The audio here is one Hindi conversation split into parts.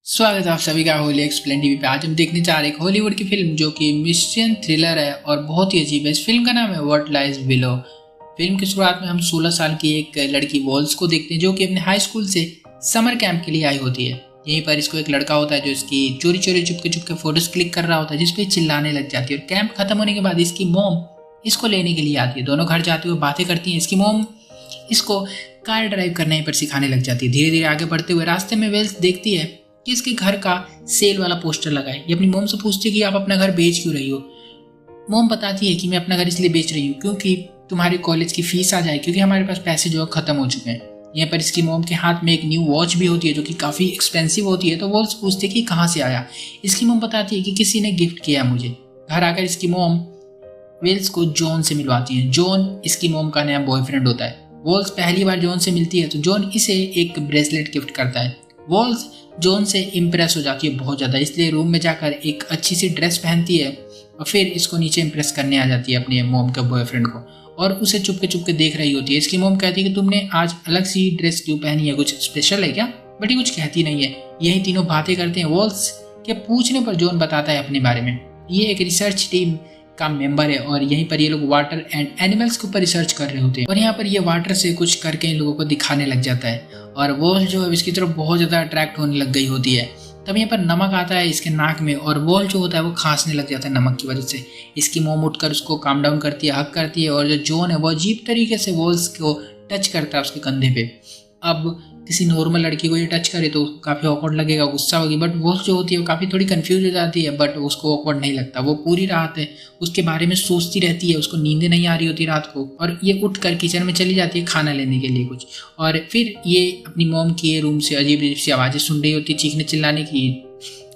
स्वागत है आप सभी का होली एक्सप्लेन टीवी पे। आज हम देखने जा रहे हैं एक हॉलीवुड की फिल्म जो कि मिस्ट्री थ्रिलर है और बहुत ही अजीब है। इस फिल्म का नाम है व्हाट लाइज बिलो। फिल्म की शुरुआत में हम 16 साल की एक लड़की वॉल्स को देखते हैं जो कि अपने हाई स्कूल से समर कैंप के लिए आई होती है। यहीं पर इसको एक लड़का होता है जो इसकी चोरी चोरी चुपके चुपके फोटोज क्लिक कर रहा होता है, जिसपे चिल्लाने लग जाती है। और कैंप खत्म होने के बाद इसकी मोम इसको लेने के लिए आती है। दोनों घर जाते हुए बातें करती हैं। इसकी मोम इसको कार ड्राइव करने पर सिखाने लग जाती है। धीरे धीरे आगे बढ़ते हुए रास्ते में वेल्स देखती है कि इसके घर का सेल वाला पोस्टर लगा है। ये अपनी मोम से पूछती है कि आप अपना घर बेच क्यों रही हो। मोम बताती है कि मैं अपना घर इसलिए बेच रही हूँ क्योंकि तुम्हारे कॉलेज की फीस आ जाए, क्योंकि हमारे पास पैसे जो खत्म हो चुके हैं। यहाँ पर इसकी मोम के हाथ में एक न्यू वॉच भी होती है जो कि काफ़ी एक्सपेंसिव होती है। तो वो पूछते कि कहाँ से आया। इसकी मोम बताती है कि किसी ने गिफ्ट किया मुझे। घर आकर इसकी मोम वेल्स को जॉन से मिलवाती है। जॉन इसकी मोम का नया बॉयफ्रेंड होता है। वॉल्स पहली बार जॉन से मिलती है तो जॉन इसे एक ब्रेसलेट गिफ्ट करता है। वॉल्स जॉन से इम्प्रेस हो जाती है बहुत ज़्यादा, इसलिए रूम में जाकर एक अच्छी सी ड्रेस पहनती है और फिर इसको नीचे इम्प्रेस करने आ जाती है अपने मोम के बॉयफ्रेंड को, और उसे चुपके चुपके देख रही होती है। इसकी मोम कहती है कि तुमने आज अलग सी ड्रेस क्यों पहनी है, कुछ स्पेशल है क्या? बट ये कुछ कहती नहीं है। यही तीनों बातें करते हैं। वॉल्स के पूछने पर जॉन बताता है अपने बारे में। ये एक रिसर्च टीम का मेंबर है और यहीं पर ये लोग वाटर एंड एनिमल्स के ऊपर रिसर्च कर रहे होते हैं। और यहाँ पर ये वाटर से कुछ करके इन लोगों को दिखाने लग जाता है और वॉल जो है इसकी तरफ बहुत ज़्यादा अट्रैक्ट होने लग गई होती है। तब यहाँ पर नमक आता है इसके नाक में और वॉल जो होता है वो खांसने लग जाता है नमक की वजह से। इसकी मोम उठकर उसको काम डाउन करती है, हक करती है, और जो जॉन है वो अजीब तरीके से वॉल्स को टच करता है उसके कंधे पे। अब किसी नॉर्मल लड़की को ये टच करे तो काफ़ी ऑकवर्ड लगेगा, गुस्सा होगी, बट वो जो होती है वो काफ़ी थोड़ी कंफ्यूज हो जाती है, बट उसको ऑकवर्ड नहीं लगता। वो पूरी रात है उसके बारे में सोचती रहती है, उसको नींद नहीं आ रही होती रात को, और ये उठकर किचन में चली जाती है खाना लेने के लिए कुछ। और फिर ये अपनी मोम की रूम से अजीब अजीब सी आवाज़ें सुन रही होती है, चीखने चिल्लाने की।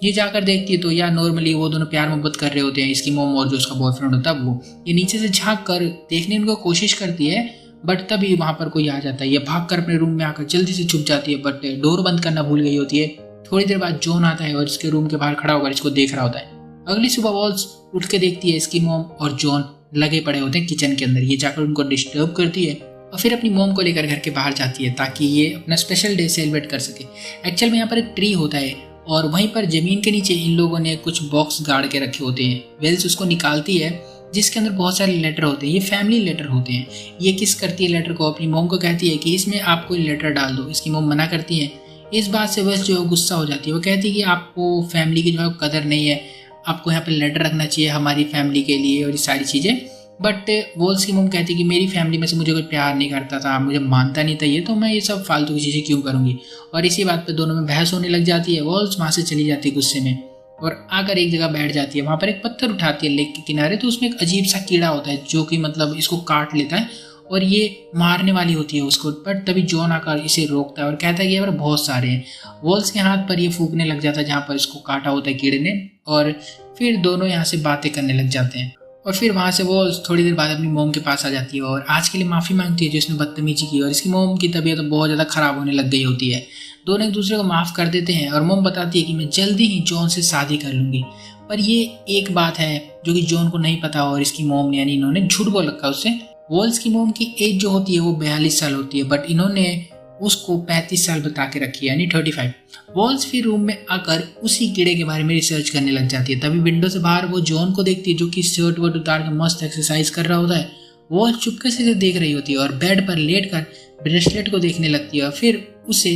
ये जाकर देखती है तो यार नॉर्मली वो दोनों प्यार मोहब्बत कर रहे होते हैं, इसकी मोम और जो उसका बॉयफ्रेंड होता है वो। ये नीचे से झाँक कर देखने की कोशिश करती है, बट तभी वहाँ पर कोई आ जाता है। ये भागकर अपने रूम में आकर जल्दी से छुप जाती है, बट डोर बंद करना भूल गई होती है। थोड़ी देर बाद जॉन आता है और इसके रूम के बाहर खड़ा होकर इसको देख रहा होता है। अगली सुबह वॉल्स उठ के देखती है इसकी मोम और जॉन लगे पड़े होते हैं किचन के अंदर। ये जाकर उनको डिस्टर्ब करती है और फिर अपनी मोम को लेकर घर के बाहर जाती है ताकि ये अपना स्पेशल डे सेलिब्रेट कर सके। एक्चुअल में यहाँ पर एक ट्री होता है और वहीं पर जमीन के नीचे इन लोगों ने कुछ बॉक्स गाड़ के रखे होते हैं। वेल्स उसको निकालती है जिसके अंदर बहुत सारे लेटर होते हैं। ये फैमिली लेटर होते हैं। ये किस करती है लेटर को, अपनी मोम को कहती है कि इसमें आप कोई लेटर डाल दो। इसकी मोम मना करती है। इस बात से बस जो गुस्सा हो जाती है। वो कहती है कि आपको फैमिली की जो है कदर नहीं है, आपको यहाँ पे लेटर रखना चाहिए हमारी फैमिली के लिए और ये सारी चीज़ें। बट वॉल्स की मोम कहती है कि मेरी फैमिली में से मुझे कोई प्यार नहीं करता था, मुझे मानता नहीं था ये, तो मैं ये सब फालतू की चीज़ें क्यों करूँगी। और इसी बात पर दोनों में बहस होने लग जाती है। वॉल्स वहाँ से चली जाती है गुस्से में और आकर एक जगह बैठ जाती है। वहाँ पर एक पत्थर उठाती है लेक के किनारे, तो उसमें एक अजीब सा कीड़ा होता है जो कि मतलब इसको काट लेता है और ये मारने वाली होती है उसको। बट तभी जॉन आकर इसे रोकता है और कहता है कि यहाँ पर बहुत सारे हैं। वॉल्स के हाथ पर ये फूकने लग जाता है जहाँ पर इसको काटा होता है कीड़े ने, और फिर दोनों यहाँ से बातें करने लग जाते हैं। और फिर वहाँ से वॉल्स थोड़ी देर बाद अपनी मोम के पास आ जाती है और आज के लिए माफ़ी मांगती है जो इसने बदतमीजी की। और इसकी मोम की तबीयत तो बहुत ज़्यादा ख़राब होने लग गई होती है। दोनों एक दूसरे को माफ़ कर देते हैं और मोम बताती है कि मैं जल्दी ही जॉन से शादी कर लूँगी। पर ये एक बात है जो कि जॉन को नहीं पता और इसकी मोम ने यानी इन्होंने झूठ बोल रखा उससे। वॉल्स की मोम की एज जो होती है वो 42 साल होती है, बट इन्होंने उसको 35 साल बता के रखी है यानी 35। वॉल्स फिर रूम में आकर उसी कीड़े के बारे में रिसर्च करने लग जाती है। तभी विंडो से बाहर वो जॉन को देखती है जो कि शर्ट वर्ट उतार के मस्त एक्सरसाइज कर रहा होता है। वॉल्स चुपके से देख रही होती है और बेड पर लेटकर ब्रेसलेट को देखने लगती है और फिर उसे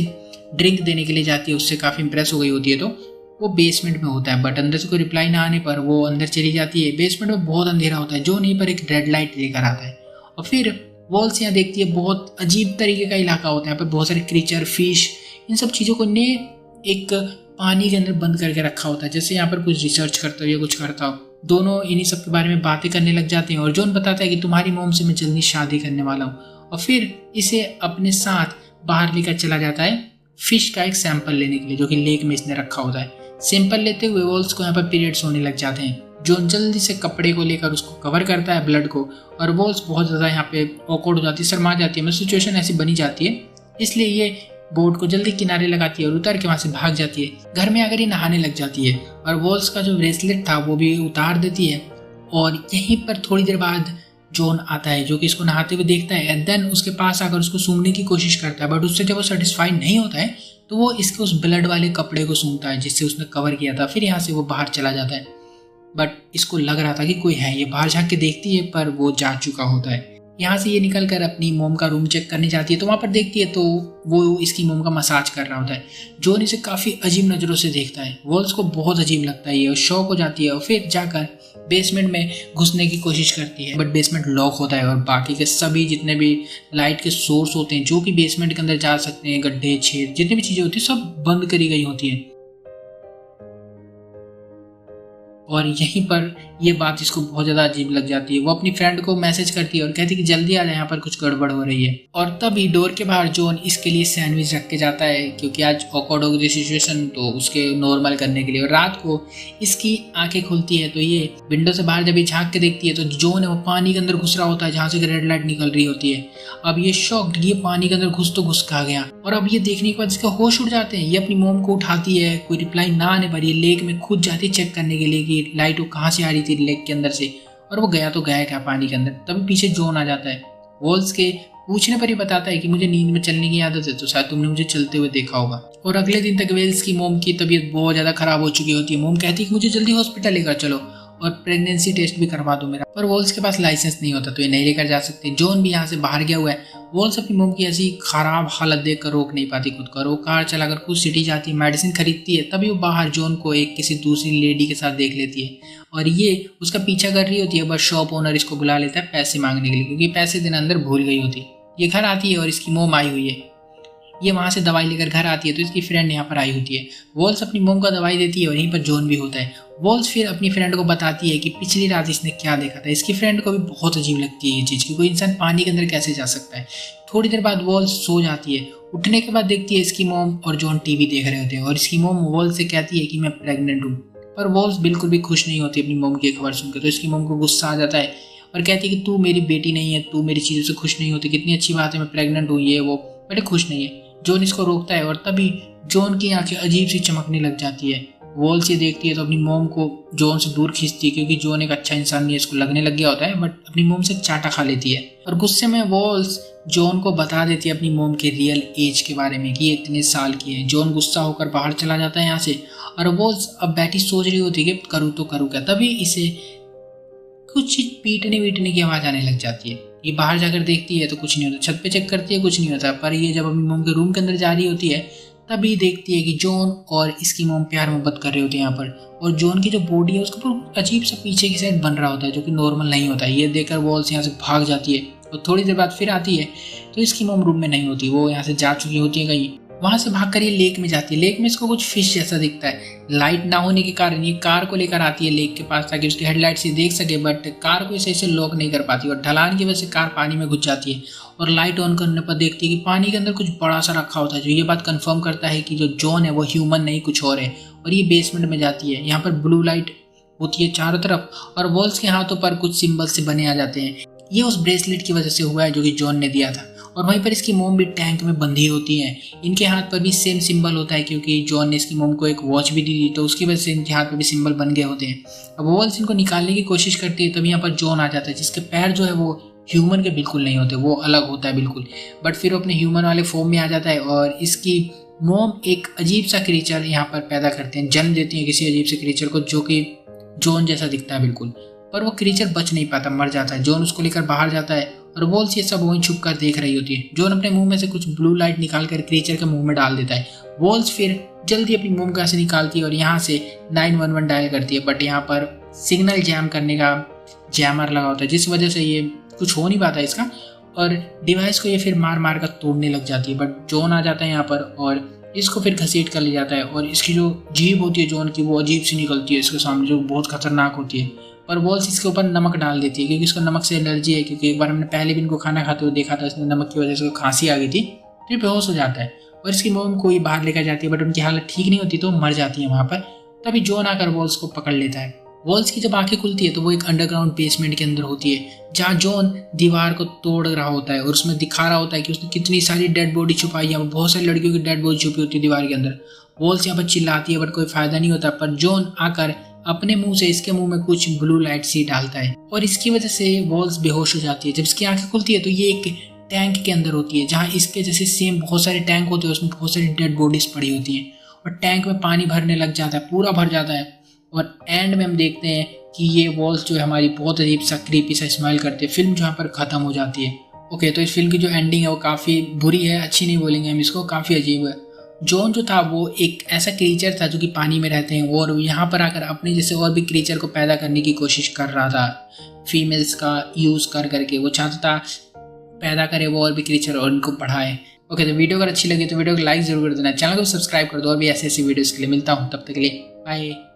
ड्रिंक देने के लिए जाती है। उससे काफ़ी इंप्रेस हो गई होती है। तो वो बेसमेंट में होता है, बट अंदर से कोई रिप्लाई ना आने पर वो अंदर चली जाती है। बेसमेंट में बहुत अंधेरा होता है। जो नहीं पर एक रेड लाइट लेकर आता है और फिर वॉल्स यहाँ देखती है बहुत अजीब तरीके का इलाका होता है। यहाँ पर बहुत सारे क्रीचर, फिश, इन सब चीज़ों को ने एक पानी के अंदर बंद करके रखा होता है, जैसे यहाँ पर कुछ रिसर्च करता हो या कुछ करता हो। दोनों इन्हीं सब के बारे में बातें करने लग जाते हैं और जॉन बताता है कि तुम्हारी मोम से मैं जल्दी शादी करने वाला हूँ। और फिर इसे अपने साथ बाहर लेकर चला जाता है फिश का एक सैंपल लेने के लिए जो कि लेक में इसने रखा होता है। सैंपल लेते हुए वॉल्स को यहाँ पर पीरियड्स होने लग जाते हैं। जॉन जल्दी से कपड़े को लेकर उसको कवर करता है ब्लड को, और वॉल्स बहुत ज़्यादा यहाँ पे ऑकवर्ड हो जाती है, शर्मा जाती है। मतलब सिचुएशन ऐसी बनी जाती है, इसलिए ये बोट को जल्दी किनारे लगाती है और उतर के वहाँ से भाग जाती है। घर में आकर ये नहाने लग जाती है और वॉल्स का जो ब्रेसलेट था वो भी उतार देती है। और यहीं पर थोड़ी देर बाद जॉन आता है जो कि इसको नहाते हुए देखता है एंड देन उसके पास आकर उसको सूंघने की कोशिश करता है, बट उससे जब वो सेटिस्फाई नहीं होता है तो वो इसके उस ब्लड वाले कपड़े को सूंघता है जिससे उसने कवर किया था। फिर यहाँ से वो बाहर चला जाता है, बट इसको लग रहा था कि कोई है। ये बाहर झांक के देखती है पर वो जा चुका होता है। यहाँ से ये निकल कर अपनी मोम का रूम चेक करने जाती है, तो वहाँ पर देखती है तो वो इसकी मोम का मसाज कर रहा होता है। जॉन इसे काफ़ी अजीब नज़रों से देखता है। वॉल्स को बहुत अजीब लगता है ये, और शॉक हो जाती है और फिर जाकर बेसमेंट में घुसने की कोशिश करती है, बट बेसमेंट लॉक होता है और बाकी के सभी जितने भी लाइट के सोर्स होते हैं जो कि बेसमेंट के अंदर जा सकते हैं, गड्ढे छेद जितनी भी चीज़ें होती है सब बंद करी गई होती है। और यहीं पर ये बात इसको बहुत ज़्यादा अजीब लग जाती है। वो अपनी फ्रेंड को मैसेज करती है और कहती है कि जल्दी आ जाए, यहाँ पर कुछ गड़बड़ हो रही है। और तभी डोर के बाहर जॉन इसके लिए सैंडविच रख के जाता है, क्योंकि आज ऑकवर्ड हो गई सिचुएशन, तो उसके नॉर्मल करने के लिए। और रात को इसकी आंखें खुलती है तो ये विंडो से बाहर जब ये झाँक के देखती है तो जॉन है वो पानी के अंदर घुस रहा होता है जहाँ से रेड लाइट निकल रही होती है। अब ये शॉक्ड, ये पानी के अंदर घुस तो घुस खा गया। और अब ये देखने के बाद इसके होश उड़ जाते हैं। ये अपनी मोम को उठाती है, कोई रिप्लाई ना आने पर ये लेक में खुद जाती है चेक करने के लिए कि लाइट वो कहाँ से आ रही थी लेक के अंदर से। और वो गया तो गया क्या पानी के अंदर। तभी पीछे जॉन आ जाता है। वॉल्स के पूछने पर ही बताता है कि मुझे नींद में चलने की आदत है, तो शायद तुमने मुझे चलते हुए देखा होगा। और अगले दिन तक वेल्स की मोम की तबीयत बहुत ज़्यादा खराब हो चुकी होती है। मोम कहती है कि मुझे जल्दी हॉस्पिटल लेकर चलो और प्रेगनेंसी टेस्ट भी करवा दो मेरा। पर वॉल्स के पास लाइसेंस नहीं होता तो ये नहीं लेकर जा सकते। जॉन भी यहाँ से बाहर गया हुआ है। वॉल्स अपनी मोम की ऐसी खराब हालत देख कर रोक नहीं पाती खुद को। वो कार चलाकर खुद सिटी जाती है, मेडिसिन खरीदती है। तभी वो बाहर जॉन को एक किसी दूसरी लेडी के साथ देख लेती है और ये उसका पीछा कर रही होती है। बस शॉप ओनर इसको बुला लेता है पैसे मांगने के लिए, क्योंकि पैसे देना अंदर भूल गई होती है। ये घर आती है और इसकी मोम आई हुई है। ये वहाँ से दवाई लेकर घर आती है तो इसकी फ्रेंड यहाँ पर आई होती है। वॉल्स अपनी मोम का दवाई देती है और यहीं पर जॉन भी होता है। वॉल्स फिर अपनी फ्रेंड को बताती है कि पिछली रात इसने क्या देखा था। इसकी फ्रेंड को भी बहुत अजीब लगती है ये चीज़ कि कोई इंसान पानी के अंदर कैसे जा सकता है। थोड़ी देर बाद वॉल्स सो जाती है। उठने के बाद देखती है इसकी मोम और जॉन टीवी देख रहे होते हैं और इसकी मोम वॉल्स से कहती है कि मैं प्रेग्नेंट हूँ। पर वॉल्स बिल्कुल भी खुश नहीं होती अपनी मोम की खबर सुनकर। तो इसकी मोम को गुस्सा आ जाता है और कहती है कि तू मेरी बेटी नहीं है, तू मेरी चीज़ों से खुश नहीं होती, कितनी अच्छी बात है मैं प्रेग्नेंट हूँ, ये वो, बट खुश नहीं है। जॉन इसको रोकता है और तभी जॉन की आंखें अजीब सी चमकने लग जाती है। वॉल्स ये देखती है तो अपनी मोम को जॉन से दूर खींचती है, क्योंकि जॉन एक अच्छा इंसान नहीं है, इसको लगने लग गया होता है। बट अपनी मोम से चाटा खा लेती है और गुस्से में वॉल्स जॉन को बता देती है अपनी मोम के रियल एज के बारे में कि ये इतने साल की है। जॉन गुस्सा होकर बाहर चला जाता है यहाँ से और वॉल्स अब बैठी सोच रही होती है कि करूँ तो करूँ क्या। तभी इसे कुछ पीटने वीटने की आवाज़ आने लग जाती है। ये बाहर जाकर देखती है तो कुछ नहीं होता। छत पे चेक करती है, कुछ नहीं होता। पर ये जब अपनी मोम के रूम के अंदर जा रही होती है तभी देखती है कि जॉन और इसकी मोम प्यार मोहब्बत कर रहे होते हैं यहाँ पर। और जॉन की जो बॉडी है उसके ऊपर अजीब सा पीछे की साइड बन रहा होता है जो कि नॉर्मल नहीं होता है। ये देखकर वॉल्स यहाँ से भाग जाती है और थोड़ी देर बाद फिर आती है तो इसकी मोम रूम में नहीं होती, वो यहाँ से जा चुकी होती है कहीं। वहाँ से भागकर ये लेक में जाती है। लेक में इसको कुछ फिश जैसा दिखता है। लाइट ना होने के कारण ये कार को लेकर आती है लेक के पास ताकि उसकी हेडलाइट से देख सके, बट कार को सही से लॉक नहीं कर पाती और ढलान की वजह से कार पानी में घुस जाती है। और लाइट ऑन करने पर देखती है कि पानी के अंदर कुछ बड़ा सा रखा होता है, जो ये बात कंफर्म करता है कि जो जॉन है वो ह्यूमन नहीं कुछ और है। और ये बेसमेंट में जाती है। यहाँ पर ब्लू लाइट होती है चारों तरफ और वॉल्स के हाथों पर कुछ सिंबल से बने आ जाते हैं। ये उस ब्रेसलेट की वजह से हुआ है जो कि जॉन ने दिया था। और वहीं पर इसकी मोम भी टैंक में बंधी होती है। इनके हाथ पर भी सेम सिंबल होता है, क्योंकि जॉन ने इसकी मोम को एक वॉच भी दी थी तो उसकी वजह से इनके हाथ पर भी सिंबल बन गए होते हैं। अब वॉल्स इनको निकालने की कोशिश करती है तभी यहाँ पर जॉन आ जाता है, जिसके पैर जो है वो ह्यूमन के बिल्कुल नहीं होते, वो अलग होता है बिल्कुल। बट फिर वो अपने ह्यूमन वाले फॉर्म में आ जाता है और इसकी मोम एक अजीब सा क्रीचर यहाँ पर पैदा करते हैं, जन्म देती है किसी अजीब से क्रीचर को जो कि जॉन जैसा दिखता है बिल्कुल। पर वो क्रीचर बच नहीं पाता, मर जाता है। जॉन उसको लेकर बाहर जाता है और वॉल्स ये सब वहीं छुप कर देख रही होती है। जॉन अपने मुंह में से कुछ ब्लू लाइट निकाल कर क्रीचर के मुंह में डाल देता है। वॉल्स फिर जल्दी अपनी मोम का से निकालती है और यहाँ से 911 डायल करती है, बट यहाँ पर सिग्नल जैम करने का जैमर लगा होता है, जिस वजह से ये कुछ हो नहीं पाता इसका और डिवाइस को ये फिर मार मार कर तोड़ने लग जाती है। बट जॉन आ जाता है यहाँ पर और इसको फिर घसीट कर ले जाता है और इसकी जो जीभ होती है जॉन की वो अजीब सी निकलती है इसके सामने, जो बहुत खतरनाक होती है। और वॉल्स इसके ऊपर नमक डाल देती है क्योंकि इसको नमक से एलर्जी है, क्योंकि एक बार हमने पहले भी इनको खाना खाते हुए देखा था, इसमें नमक की वजह से खांसी आ गई थी, तो ये बेहोश हो जाता है। और इसकी मोम को ही बाहर लेकर जाती है बट उनकी हालत ठीक नहीं होती तो मर जाती है वहाँ पर। तभी जॉन आकर वॉल्स को पकड़ लेता है। वॉल्स की जब आंखें खुलती है तो वो एक अंडरग्राउंड बेसमेंट के अंदर होती है जहाँ जॉन दीवार को तोड़ रहा होता है और उसमें दिखा रहा होता है कि उसने कितनी सारी डेड बॉडी छुपाई है। बहुत सारी लड़कियों की डेड बॉडी छुपी होती है दीवार के अंदर। वॉल्स यहाँ पर चिल्लाती है बट कोई फायदा नहीं होता। पर जॉन आकर अपने मुंह से इसके मुंह में कुछ ब्लू लाइट सी डालता है और इसकी वजह से वॉल्स बेहोश हो जाती है। जब इसकी आंखें खुलती है तो ये एक टैंक के अंदर होती है, जहाँ इसके जैसे सेम बहुत सारे टैंक होते हैं, उसमें बहुत सारी डेड बॉडीज पड़ी होती हैं और टैंक में पानी भरने लग जाता है, पूरा भर जाता है। और एंड में हम देखते हैं कि ये वॉल्स जो है हमारी बहुत अजीब सा क्रीपी सा स्माइल करते हैं। फिल्म जहाँ पर ख़त्म हो जाती है। ओके, तो इस फिल्म की जो एंडिंग है वो काफ़ी बुरी है, अच्छी नहीं बोलेंगे हम इसको, काफ़ी अजीब है। जॉन जो था वो एक ऐसा क्रीचर था जो कि पानी में रहते हैं और यहाँ पर आकर अपने जैसे और भी क्रीचर को पैदा करने की कोशिश कर रहा था, फीमेल्स का यूज़ कर करके। वो चाहता था पैदा करे वो और भी क्रीचर और उनको बढ़ाए। ओके, तो वीडियो अगर अच्छी लगी तो वीडियो को लाइक जरूर कर देना, चैनल को सब्सक्राइब कर दो और भी ऐसी ऐसी वीडियोस के लिए। मिलता हूँ तब तक के लिए, बाय।